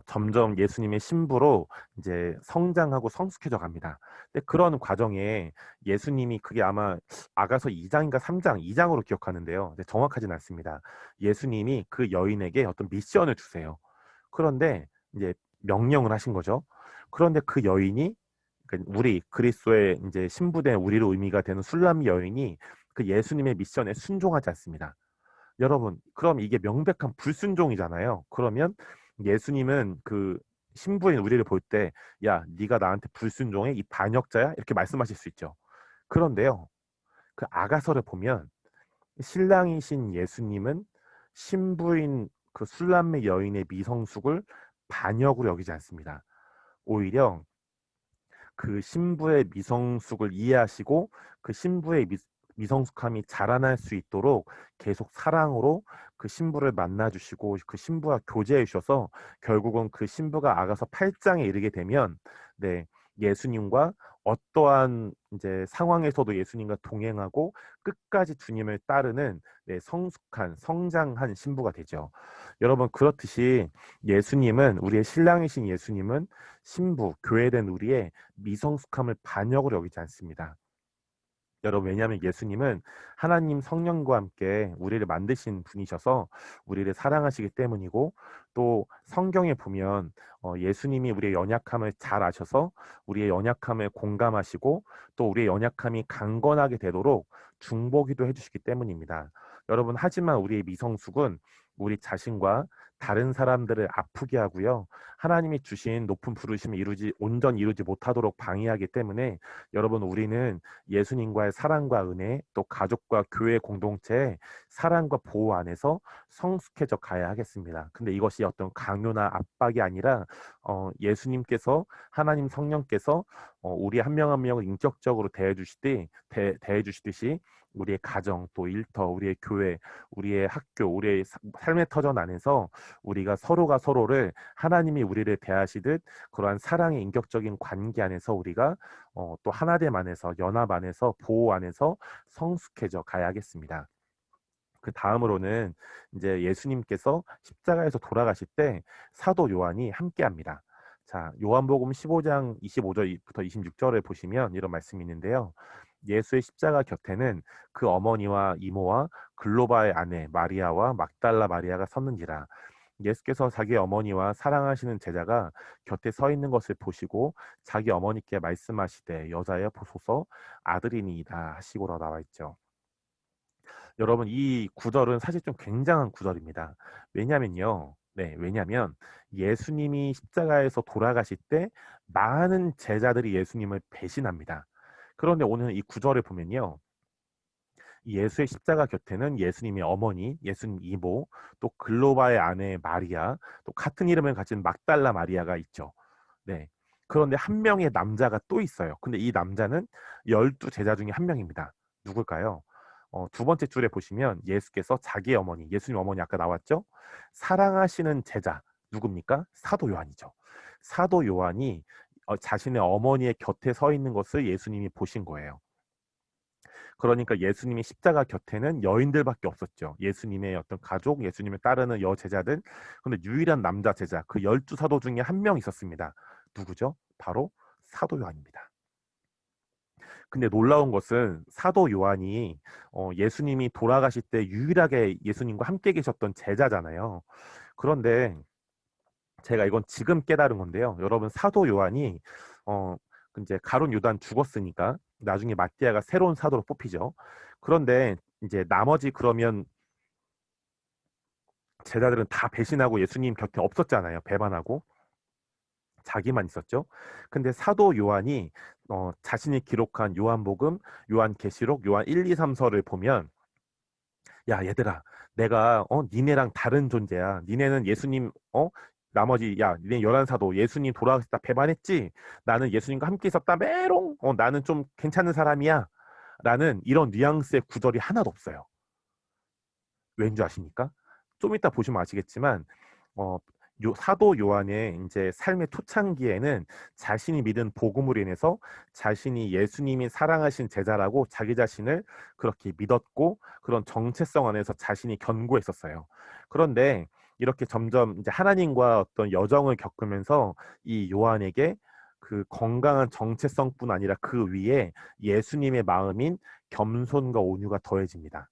점점 예수님의 신부로 이제 성장하고 성숙해져 갑니다. 근데 그런 과정에 예수님이 그게 아마 아가서 2장인가 3장, 2장으로 기억하는데요. 근데 정확하진 않습니다. 예수님이 그 여인에게 어떤 미션을 주세요. 그런데 이제 명령을 하신 거죠. 그런데 그 여인이 그러니까 우리 그리스도의 이제 신부된 우리로 의미가 되는 술람 여인이 그 예수님의 미션에 순종하지 않습니다. 여러분, 그럼 이게 명백한 불순종이잖아요. 그러면 예수님은 그 신부인 우리를 볼 때, 야, 네가 나한테 불순종해? 이 반역자야? 이렇게 말씀하실 수 있죠. 그런데요, 그 아가서를 보면 신랑이신 예수님은 신부인 그 술람매 여인의 미성숙을 반역으로 여기지 않습니다. 오히려 그 신부의 미성숙을 이해하시고 그 신부의 미성숙함이 자라날 수 있도록 계속 사랑으로 그 신부를 만나주시고 그 신부와 교제해 주셔서 결국은 그 신부가 아가서 8장에 이르게 되면 네, 예수님과 어떠한 이제 상황에서도 예수님과 동행하고 끝까지 주님을 따르는 네, 성숙한 성장한 신부가 되죠. 여러분 그렇듯이 예수님은 우리의 신랑이신 예수님은 신부 교회된 우리의 미성숙함을 반역으로 여기지 않습니다. 여러분 왜냐하면 예수님은 하나님 성령과 함께 우리를 만드신 분이셔서 우리를 사랑하시기 때문이고 또 성경에 보면 예수님이 우리의 연약함을 잘 아셔서 우리의 연약함을 공감하시고 또 우리의 연약함이 강건하게 되도록 중보기도 해주시기 때문입니다. 여러분 하지만 우리의 미성숙은 우리 자신과 다른 사람들을 아프게 하고요. 하나님이 주신 높은 부르심을 온전히 이루지 못하도록 방해하기 때문에 여러분 우리는 예수님과의 사랑과 은혜 또 가족과 교회 공동체의 사랑과 보호 안에서 성숙해져 가야 하겠습니다. 근데 이것이 어떤 강요나 압박이 아니라 예수님께서 하나님 성령께서 우리 한 명 한 명을 인격적으로 대해주시듯이 우리의 가정 또 일터 우리의 교회 우리의 학교 우리의 삶의 터전 안에서 우리가 서로가 서로를 하나님이 우리를 대하시듯 그러한 사랑의 인격적인 관계 안에서 우리가 또 하나됨 안에서 연합 안에서 보호 안에서 성숙해져 가야겠습니다. 그 다음으로는 이제 예수님께서 십자가에서 돌아가실 때 사도 요한이 함께합니다. 자, 요한복음 15장 25절부터 26절을 보시면 이런 말씀이 있는데요. 예수의 십자가 곁에는 그 어머니와 이모와 글로바의 아내 마리아와 막달라 마리아가 섰는지라. 예수께서 자기 어머니와 사랑하시는 제자가 곁에 서 있는 것을 보시고 자기 어머니께 말씀하시되 여자여 보소서 아들이니이다 하시고로 나와 있죠. 여러분 이 구절은 사실 좀 굉장한 구절입니다. 왜냐면요. 네, 왜냐면 예수님이 십자가에서 돌아가실 때 많은 제자들이 예수님을 배신합니다. 그런데 오늘 이 구절을 보면요. 예수의 십자가 곁에는 예수님의 어머니, 예수님 이모, 또 글로바의 아내 마리아, 또 같은 이름을 가진 막달라 마리아가 있죠. 네. 그런데 한 명의 남자가 또 있어요. 근데 이 남자는 12제자 중에 한 명입니다. 누굴까요? 두 번째 줄에 보시면 예수께서 자기의 어머니, 예수님 어머니 아까 나왔죠? 사랑하시는 제자, 누굽니까? 사도 요한이죠. 사도 요한이 자신의 어머니의 곁에 서 있는 것을 예수님이 보신 거예요. 그러니까 예수님이 십자가 곁에는 여인들밖에 없었죠. 예수님의 어떤 가족, 예수님을 따르는 여제자들. 근데 유일한 남자 제자, 그 12사도 중에 한 명 있었습니다. 누구죠? 바로 사도 요한입니다. 근데 놀라운 것은 사도 요한이 예수님이 돌아가실 때 유일하게 예수님과 함께 계셨던 제자잖아요. 그런데 제가 이건 지금 깨달은 건데요. 여러분 사도 요한이 어 이제 가룟 유다는 죽었으니까 나중에 마띠아가 새로운 사도로 뽑히죠. 그런데 이제 나머지 그러면 제자들은 다 배신하고 예수님 곁에 없었잖아요. 배반하고 자기만 있었죠. 근데 사도 요한이 자신이 기록한 요한복음, 요한계시록, 요한 1, 2, 3서를 보면 야 얘들아 내가 니네랑 다른 존재야. 니네는 예수님 나머지 야 니네 11사도 예수님 돌아가실 때 배반했지. 나는 예수님과 함께 있었다 메롱. 나는 좀 괜찮은 사람이야. 라는 이런 뉘앙스의 구절이 하나도 없어요. 왠지 아십니까? 좀 이따 보시면 아시겠지만 어, 사도 요한의 이제 삶의 초창기에는 자신이 믿은 복음으로 인해서 자신이 예수님이 사랑하신 제자라고 자기 자신을 그렇게 믿었고 그런 정체성 안에서 자신이 견고했었어요. 그런데 이렇게 점점 이제 하나님과 어떤 여정을 겪으면서 이 요한에게 그 건강한 정체성뿐 아니라 그 위에 예수님의 마음인 겸손과 온유가 더해집니다.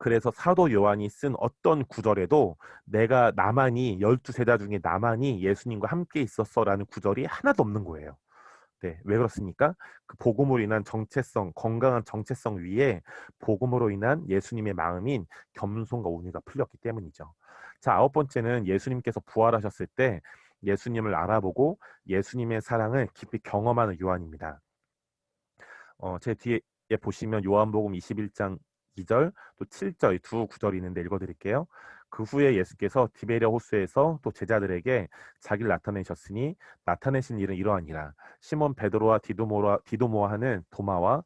그래서 사도 요한이 쓴 어떤 구절에도 내가 나만이 12제자 중에 나만이 예수님과 함께 있었어라는 구절이 하나도 없는 거예요. 네, 왜 그렇습니까? 그 복음으로 인한 정체성, 건강한 정체성 위에 복음으로 인한 예수님의 마음인 겸손과 온유가 풀렸기 때문이죠. 자, 아홉 번째는 예수님께서 부활하셨을 때 예수님을 알아보고 예수님의 사랑을 깊이 경험하는 요한입니다. 제 뒤에 보시면 요한복음 21장 2절 또 7절 두 구절이 있는데 읽어드릴게요. 그 후에 예수께서 디베랴 호수에서 또 제자들에게 자기를 나타내셨으니 나타내신 일은 이러하니라. 시몬 베드로와 디도모와 하는 도마와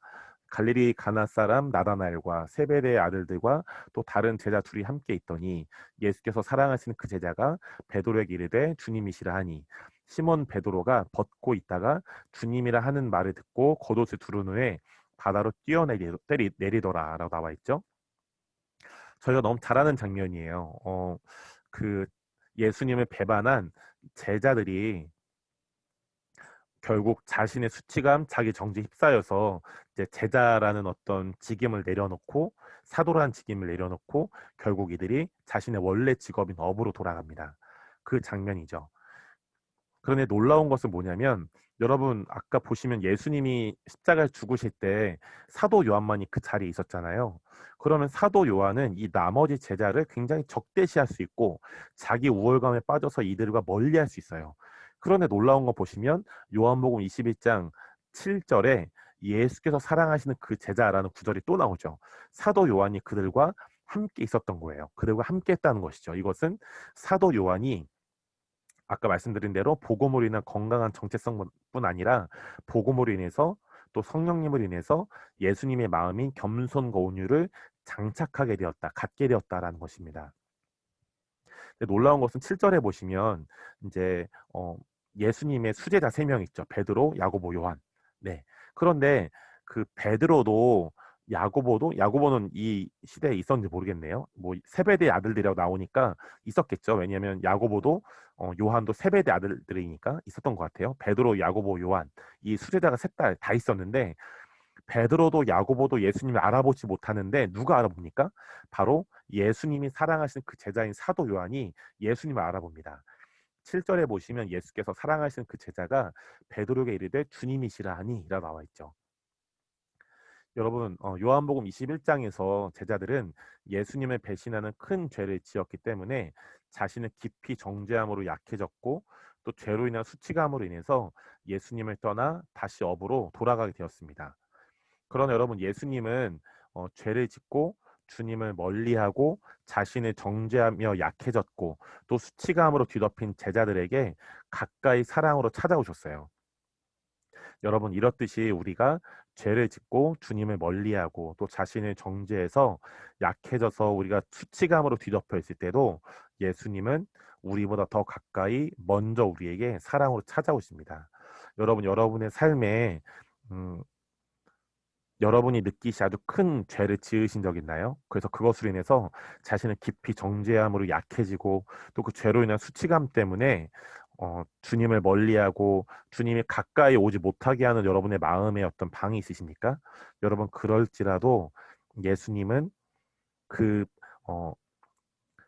갈릴리 가나 사람 나다나엘과 세베대의 아들들과 또 다른 제자 둘이 함께 있더니 예수께서 사랑하시는 그 제자가 베드로에게 이르되 주님이시라 하니 시몬 베드로가 벗고 있다가 주님이라 하는 말을 듣고 겉옷을 두른 후에 바다로 뛰어내리더라라고 나와 있죠. 저희가 너무 잘 아는 장면이에요. 그 예수님을 배반한 제자들이 결국 자신의 수치감, 자기 정죄에 휩싸여서 이제 제자라는 어떤 직임을 내려놓고 사도라는 직임을 내려놓고 결국 이들이 자신의 원래 직업인 업으로 돌아갑니다. 그 장면이죠. 그런데 놀라운 것은 뭐냐면 여러분 아까 보시면 예수님이 십자가에 죽으실 때 사도 요한만이 그 자리에 있었잖아요. 그러면 사도 요한은 이 나머지 제자를 굉장히 적대시할 수 있고 자기 우월감에 빠져서 이들과 멀리할 수 있어요. 그런데 놀라운 거 보시면 요한복음 21장 7절에 예수께서 사랑하시는 그 제자라는 구절이 또 나오죠. 사도 요한이 그들과 함께 있었던 거예요. 그들과 함께 했다는 것이죠. 이것은 사도 요한이 아까 말씀드린 대로 복음으로 인한 건강한 정체성뿐 아니라 복음으로 인해서 또 성령님을 인해서 예수님의 마음인 겸손과 온유를 장착하게 되었다, 갖게 되었다라는 것입니다. 근데 놀라운 것은 7절에 보시면 이제 예수님의 수제자 3명 있죠. 베드로, 야고보, 요한. 네. 그런데 그 베드로도 야고보는 이 시대에 있었는지 모르겠네요. 뭐 세베대의 아들들이라고 나오니까 있었겠죠. 왜냐하면 야고보도 요한도 세베대 아들들이니까 있었던 것 같아요. 베드로, 야고보, 요한 이 수제자가 셋 다 있었는데 베드로도 야고보도 예수님을 알아보지 못하는데 누가 알아봅니까? 바로 예수님이 사랑하시는 그 제자인 사도 요한이 예수님을 알아봅니다. 7절에 보시면 예수께서 사랑하시는 그 제자가 베드로에게 이르되 주님이시라 하니 라고 나와 있죠. 여러분 요한복음 21장에서 제자들은 예수님을 배신하는 큰 죄를 지었기 때문에 자신을 깊이 정죄함으로 약해졌고 또 죄로 인한 수치감으로 인해서 예수님을 떠나 다시 업으로 돌아가게 되었습니다. 그러나 여러분 예수님은 죄를 짓고 주님을 멀리하고 자신을 정죄하며 약해졌고 또 수치감으로 뒤덮인 제자들에게 가까이 사랑으로 찾아오셨어요. 여러분, 이렇듯이 우리가 죄를 짓고 주님을 멀리하고 또 자신을 정죄해서 약해져서 우리가 수치감으로 뒤덮여 있을 때도 예수님은 우리보다 더 가까이 먼저 우리에게 사랑으로 찾아오십니다. 여러분, 여러분의 삶에 음, 여러분이 느끼시 아주 큰 죄를 지으신 적 있나요? 그래서 그것으로 인해서 자신을 깊이 정죄함으로 약해지고 또 그 죄로 인한 수치감 때문에 주님을 멀리하고 주님이 가까이 오지 못하게 하는 여러분의 마음에 어떤 방이 있으십니까? 여러분, 그럴지라도 예수님은 그 어,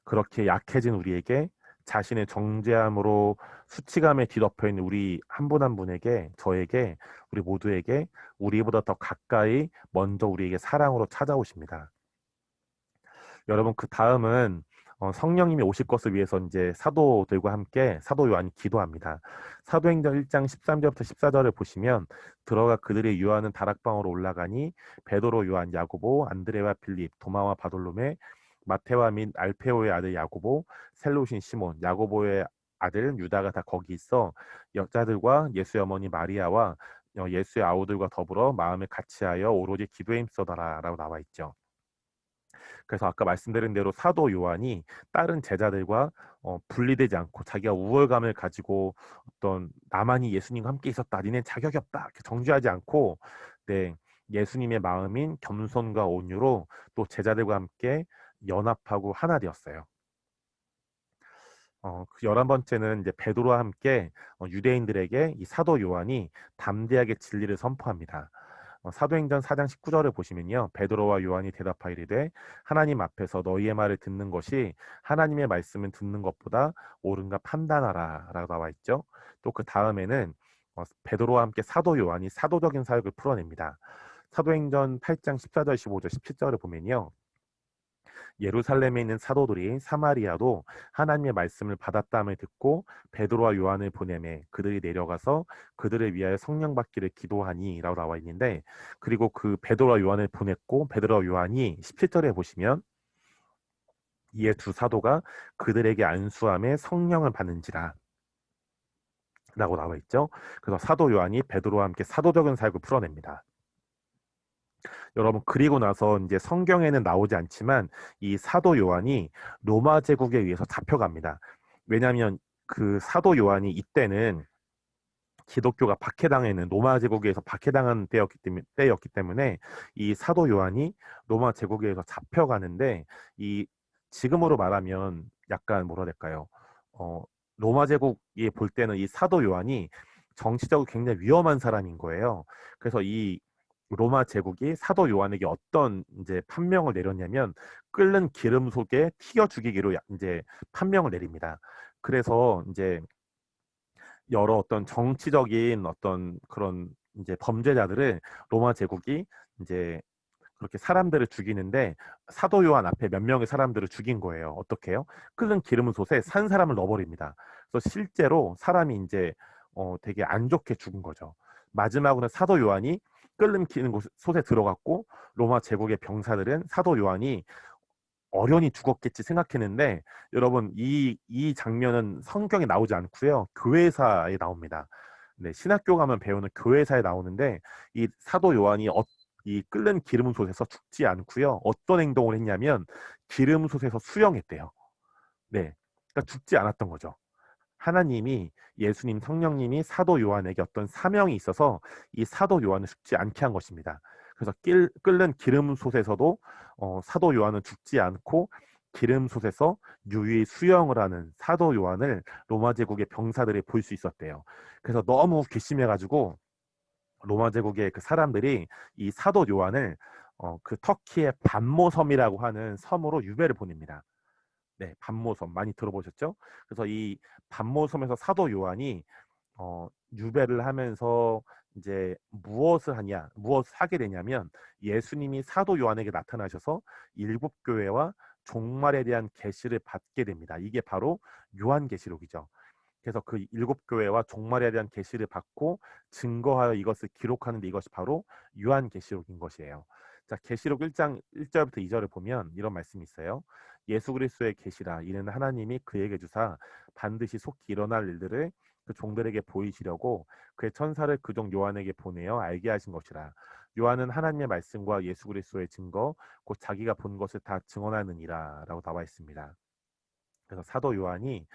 그렇게 약해진 우리에게 자신의 정죄함으로 수치감에 뒤덮여 있는 우리 한 분 한 분에게, 저에게, 우리 모두에게 우리보다 더 가까이 먼저 우리에게 사랑으로 찾아오십니다. 여러분, 그 다음은 성령님이 오실 것을 위해서 이제 사도들과 함께 사도 요한이 기도합니다. 사도행전 1장 13절부터 14절을 보시면 들어가 그들의 유하는 다락방으로 올라가니 베드로, 요한, 야고보, 안드레와 빌립, 도마와 바돌로메, 마테와 및 알페오의 아들 야고보, 셀로신 시몬, 야고보의 아들 유다가 다 거기 있어 여자들과 예수의 어머니 마리아와 예수의 아우들과 더불어 마음을 같이하여 오로지 기도에 힘써더라라고 나와 있죠. 그래서 아까 말씀드린 대로 사도 요한이 다른 제자들과 분리되지 않고 자기가 우월감을 가지고 어떤 나만이 예수님과 함께 있었다, 니네 자격이 없다 이렇게 정죄하지 않고 네, 예수님의 마음인 겸손과 온유로 또 제자들과 함께 연합하고 하나 되었어요. 그 11번째는 이제 베드로와 함께 유대인들에게 이 사도 요한이 담대하게 진리를 선포합니다. 사도행전 4장 19절을 보시면요. 베드로와 요한이 대답하여 이르되 하나님 앞에서 너희의 말을 듣는 것이 하나님의 말씀을 듣는 것보다 옳은가 판단하라 라고 나와 있죠. 또 그 다음에는 베드로와 함께 사도 요한이 사도적인 사역을 풀어냅니다. 사도행전 8장 14절, 15절, 17절을 보면요. 예루살렘에 있는 사도들이 사마리아도 하나님의 말씀을 받았다함을 듣고 베드로와 요한을 보내매 그들이 내려가서 그들을 위하여 성령 받기를 기도하니라고 나와 있는데, 그리고 그 베드로와 요한을 보냈고 베드로와 요한이 17절에 보시면 이에 두 사도가 그들에게 안수함에 성령을 받는지라 라고 나와 있죠. 그래서 사도 요한이 베드로와 함께 사도적인 사역을 풀어냅니다. 여러분, 그리고 나서 이제 성경에는 나오지 않지만 이 사도 요한이 로마 제국에 의해서 잡혀갑니다. 왜냐하면 그 사도 요한이 이때는 기독교가 박해당하는 로마 제국에서 박해당한 때였기 때문에 이 사도 요한이 로마 제국에 의해서 잡혀가는데, 이 지금으로 말하면 약간 뭐라 해야 될까요? 어, 로마 제국이 볼 때는 이 사도 요한이 정치적으로 굉장히 위험한 사람인 거예요. 그래서 이 로마 제국이 사도 요한에게 어떤 이제 판명을 내렸냐면 끓는 기름 속에 튀겨 죽이기로 이제 판명을 내립니다. 그래서 이제 여러 어떤 정치적인 어떤 그런 이제 범죄자들을 로마 제국이 이제 그렇게 사람들을 죽이는데 사도 요한 앞에 몇 명의 사람들을 죽인 거예요. 어떻게요? 끓는 기름 솥에 산 사람을 넣어버립니다. 그래서 실제로 사람이 이제 되게 안 좋게 죽은 거죠. 마지막으로는 사도 요한이 끓는 기름 솥에 들어갔고 로마 제국의 병사들은 사도 요한이 어련히 죽었겠지 생각했는데, 여러분, 이 장면은 성경에 나오지 않고요. 교회사에 나옵니다. 네, 신학교 가면 배우는 교회사에 나오는데 이 사도 요한이 이 끓는 기름솥에서 죽지 않고요. 어떤 행동을 했냐면 기름솥에서 수영했대요. 네, 그러니까 죽지 않았던 거죠. 하나님이 예수님 성령님이 사도 요한에게 어떤 사명이 있어서 이 사도 요한을 죽지 않게 한 것입니다. 그래서 끓는 기름솥에서도 사도 요한은 죽지 않고 기름솥에서 유유히 수영을 하는 사도 요한을 로마 제국의 병사들이 볼 수 있었대요. 그래서 너무 괘씸해가지고 로마 제국의 그 사람들이 이 사도 요한을 그 터키의 반모섬이라고 하는 섬으로 유배를 보냅니다. 네, 반모섬 많이 들어보셨죠? 그래서 이 반모섬에서 사도 요한이 유배를 하면서 이제 무엇을 하게 되냐면 예수님이 사도 요한에게 나타나셔서 일곱 교회와 종말에 대한 계시를 받게 됩니다. 이게 바로 요한계시록이죠. 그래서 그 일곱 교회와 종말에 대한 계시를 받고 증거하여 이것을 기록하는데 이것이 바로 요한계시록인 것이에요. 자, 계시록 1장 1절부터 2절을 보면 이런 말씀이 있어요. 예수 그리스도의 계시라 이는 하나님이 그에게 주사 반드시 속히 일어날 일들을 그 종들에게 보이시려고 그의 천사를 그 종 요한에게 보내어 알게 하신 것이라. 요한은 하나님의 말씀과 예수 그리스도의 증거 곧 자기가 본 것을 다 증언하느니라라고 나와 있습니다. 그래서 사도 요한이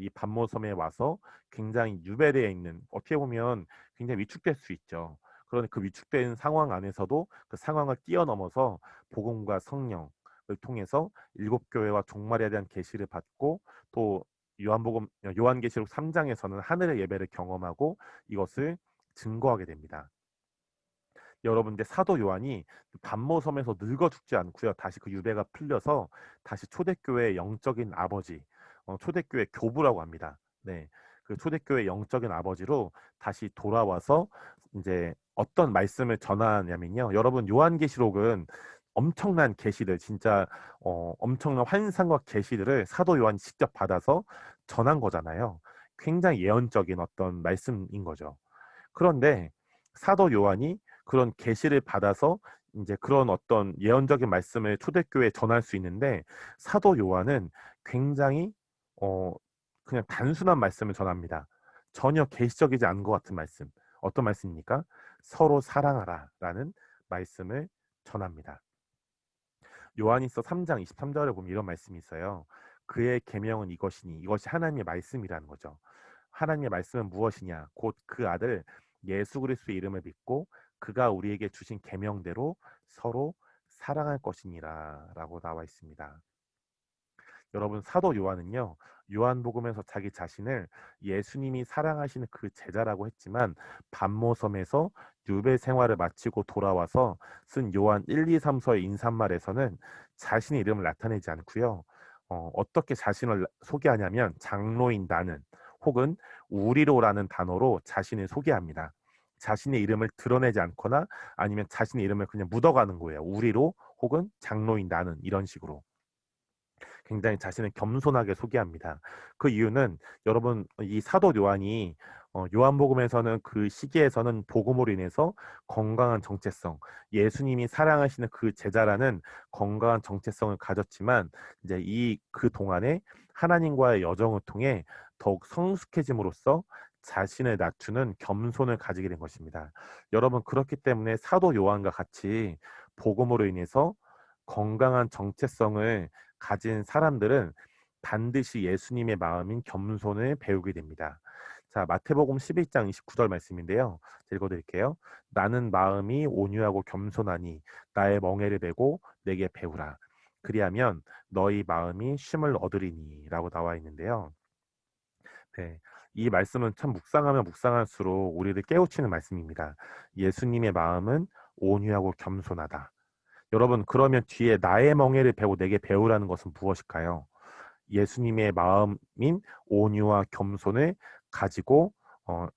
이 반모섬에 와서 굉장히 유배되어 있는, 어떻게 보면 굉장히 위축될 수 있죠. 그런데 그 위축된 상황 안에서도 그 상황을 뛰어넘어서 복음과 성령을 통해서 일곱 교회와 종말에 대한 계시를 받고, 또 요한계시록 3장에서는 하늘의 예배를 경험하고 이것을 증거하게 됩니다. 여러분들 사도 요한이 반모섬에서 늙어 죽지 않고요. 다시 그 유배가 풀려서 다시 초대교회의 영적인 아버지, 초대교회 교부라고 합니다. 네, 그 초대교회 영적인 아버지로 다시 돌아와서 이제 어떤 말씀을 전하냐면요. 여러분 요한계시록은 엄청난 계시들, 진짜 엄청난 환상과 계시들을 사도 요한이 직접 받아서 전한 거잖아요. 굉장히 예언적인 어떤 말씀인 거죠. 그런데 사도 요한이 그런 계시를 받아서 이제 그런 어떤 예언적인 말씀을 초대교회에 전할 수 있는데, 사도 요한은 굉장히 어 그냥 단순한 말씀을 전합니다. 전혀 계시적이지 않은 것 같은 말씀. 어떤 말씀입니까? 서로 사랑하라라는 말씀을 전합니다. 요한일서 3장 23절에 보면 이런 말씀이 있어요. 그의 계명은 이것이니, 이것이 하나님의 말씀이라는 거죠. 하나님의 말씀은 무엇이냐? 곧 그 아들 예수 그리스도의 이름을 믿고 그가 우리에게 주신 계명대로 서로 사랑할 것이니라라고 나와 있습니다. 여러분 사도 요한은요. 요한복음에서 자기 자신을 예수님이 사랑하시는 그 제자라고 했지만, 반모섬에서 유배 생활을 마치고 돌아와서 쓴 요한 1, 2, 3서의 인사말에서는 자신의 이름을 나타내지 않고요. 어떻게 자신을 소개하냐면 장로인 나는, 혹은 우리로라는 단어로 자신을 소개합니다. 자신의 이름을 드러내지 않거나 아니면 자신의 이름을 그냥 묻어가는 거예요. 우리로 혹은 장로인 나는, 이런 식으로. 굉장히 자신을 겸손하게 소개합니다. 그 이유는 여러분 이 사도 요한이 요한복음에서는 그 시기에서는 복음으로 인해서 건강한 정체성, 예수님이 사랑하시는 그 제자라는 건강한 정체성을 가졌지만, 이제 이 그 동안에 하나님과의 여정을 통해 더욱 성숙해짐으로써 자신을 낮추는 겸손을 가지게 된 것입니다. 여러분 그렇기 때문에 사도 요한과 같이 복음으로 인해서 건강한 정체성을 가진 사람들은 반드시 예수님의 마음인 겸손을 배우게 됩니다. 자, 마태복음 11장 29절 말씀인데요. 읽어드릴게요. 나는 마음이 온유하고 겸손하니 나의 멍에를 메고 내게 배우라. 그리하면 너희 마음이 쉼을 얻으리니 라고 나와 있는데요. 네, 이 말씀은 참 묵상하면 묵상할수록 우리를 깨우치는 말씀입니다. 예수님의 마음은 온유하고 겸손하다. 여러분 그러면 뒤에 나의 멍에를 베고 내게 배우라는 것은 무엇일까요? 예수님의 마음인 온유와 겸손을 가지고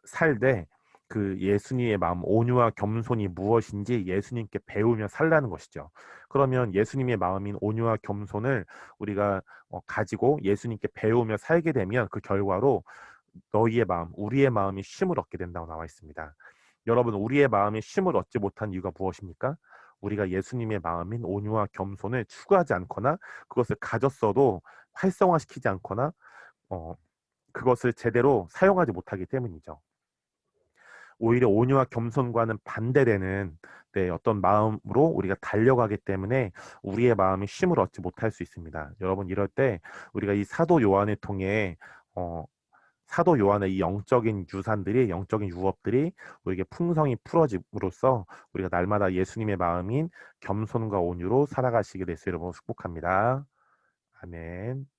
살되, 그 예수님의 마음 온유와 겸손이 무엇인지 예수님께 배우며 살라는 것이죠. 그러면 예수님의 마음인 온유와 겸손을 우리가 가지고 예수님께 배우며 살게 되면 그 결과로 너희의 마음, 우리의 마음이 쉼을 얻게 된다고 나와 있습니다. 여러분 우리의 마음이 쉼을 얻지 못한 이유가 무엇입니까? 우리가 예수님의 마음인 온유와 겸손을 추구하지 않거나 그것을 가졌어도 활성화시키지 않거나 어, 그것을 제대로 사용하지 못하기 때문이죠. 오히려 온유와 겸손과는 반대되는 어떤 마음으로 우리가 달려가기 때문에 우리의 마음이 쉼을 얻지 못할 수 있습니다. 여러분 이럴 때 우리가 이 사도 요한을 통해 사도 요한의 이 영적인 유산들이, 영적인 유업들이 우리에게 풍성히 풀어짐으로써 우리가 날마다 예수님의 마음인 겸손과 온유로 살아가시게 될 수 여러분 축복합니다. 아멘.